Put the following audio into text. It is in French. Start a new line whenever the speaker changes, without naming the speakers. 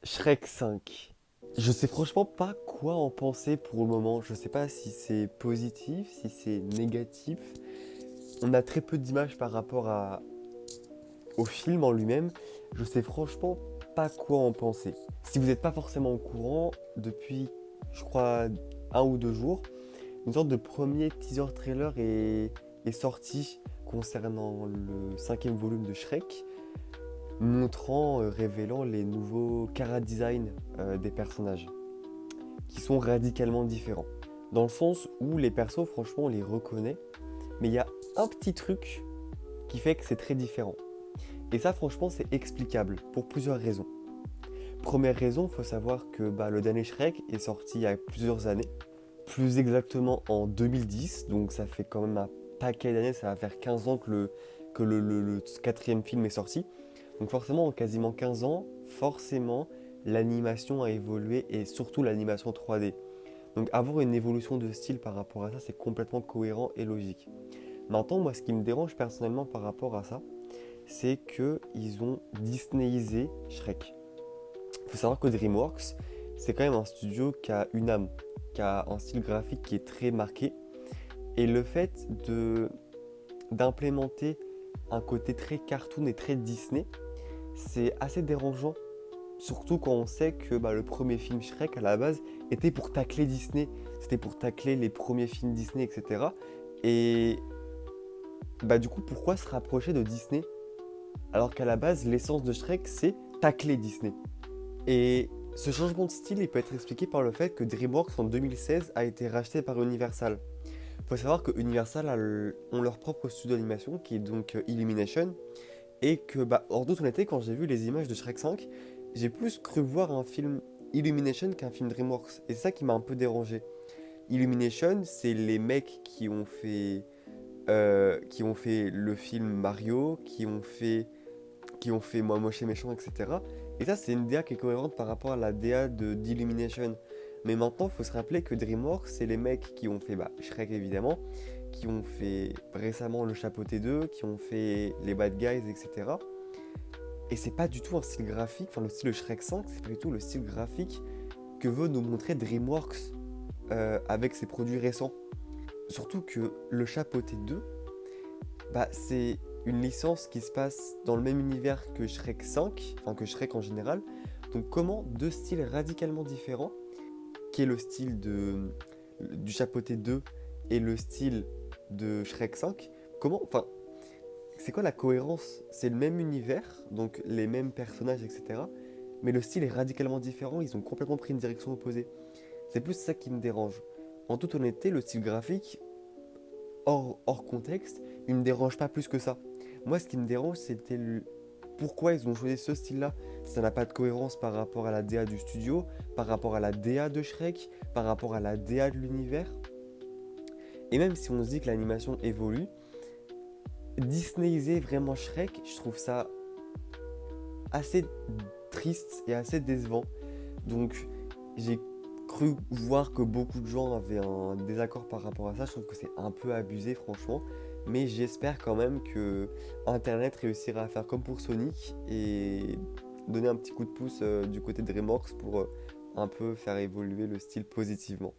Shrek 5. Je sais franchement pas quoi en penser pour le moment. Je sais pas si c'est positif, si c'est négatif. On a très peu d'images par rapport au film en lui-même. Je sais franchement pas quoi en penser. Si vous n'êtes pas forcément au courant, depuis, je crois, 1 ou 2 jours, une sorte de premier teaser trailer est sorti concernant le cinquième volume de Shrek, montrant, révélant les nouveaux chara-design des personnages, qui sont radicalement différents. Dans le sens où les persos, franchement, on les reconnaît, mais il y a un petit truc qui fait que c'est très différent. Et ça, franchement, c'est explicable pour plusieurs raisons. Première raison, il faut savoir que le dernier Shrek est sorti il y a plusieurs années, plus exactement en 2010, donc ça fait quand même un paquet d'années, ça va faire 15 ans que le quatrième film est sorti. Donc forcément, en quasiment 15 ans, forcément, l'animation a évolué et surtout l'animation 3D. Donc avoir une évolution de style par rapport à ça, c'est complètement cohérent et logique. Maintenant, moi, ce qui me dérange personnellement par rapport à ça, c'est qu'ils ont Disneyisé Shrek. Il faut savoir que DreamWorks, c'est quand même un studio qui a une âme, qui a un style graphique qui est très marqué. Et le fait d'implémenter un côté très cartoon et très Disney, c'est assez dérangeant. Surtout quand on sait que le premier film Shrek à la base était pour tacler Disney. C'était pour tacler les premiers films Disney, etc. Et du coup, pourquoi se rapprocher de Disney alors qu'à la base, l'essence de Shrek, c'est tacler Disney. Et ce changement de style, il peut être expliqué par le fait que DreamWorks en 2016 a été racheté par Universal. Il faut savoir que Universal ont leur propre studio d'animation qui est donc Illumination. Et que, en toute honnêteté, quand j'ai vu les images de Shrek 5, j'ai plus cru voir un film Illumination qu'un film DreamWorks. Et c'est ça qui m'a un peu dérangé. Illumination, c'est les mecs qui ont fait le film Mario, qui ont fait Moi Moche et Méchant, etc. Et ça, c'est une DA qui est cohérente par rapport à la DA d'Illumination. Mais maintenant, il faut se rappeler que DreamWorks, c'est les mecs qui ont fait Shrek évidemment, qui ont fait récemment Le Chapeauté 2, qui ont fait Les Bad Guys, etc. Et c'est pas du tout un style graphique, enfin le style Shrek 5, c'est pas du tout le style graphique que veut nous montrer DreamWorks avec ses produits récents. Surtout que Le Chapeauté 2, c'est une licence qui se passe dans le même univers que Shrek 5, enfin que Shrek en général. Donc comment deux styles radicalement différents, qui est le style du Chapeauté 2 et le style de Shrek 5, c'est quoi la cohérence? C'est le même univers, donc les mêmes personnages, etc. Mais le style est radicalement différent, ils ont complètement pris une direction opposée. C'est plus ça qui me dérange. En toute honnêteté, le style graphique, hors contexte, il me dérange pas plus que ça. Moi, ce qui me dérange, c'était pourquoi ils ont choisi ce style-là. Ça n'a pas de cohérence par rapport à la DA du studio, par rapport à la DA de Shrek, par rapport à la DA de l'univers. Et même si on se dit que l'animation évolue, Disneyiser vraiment Shrek, je trouve ça assez triste et assez décevant. Donc j'ai cru voir que beaucoup de gens avaient un désaccord par rapport à ça. Je trouve que c'est un peu abusé franchement. Mais j'espère quand même que Internet réussira à faire comme pour Sonic et donner un petit coup de pouce du côté de DreamWorks pour un peu faire évoluer le style positivement.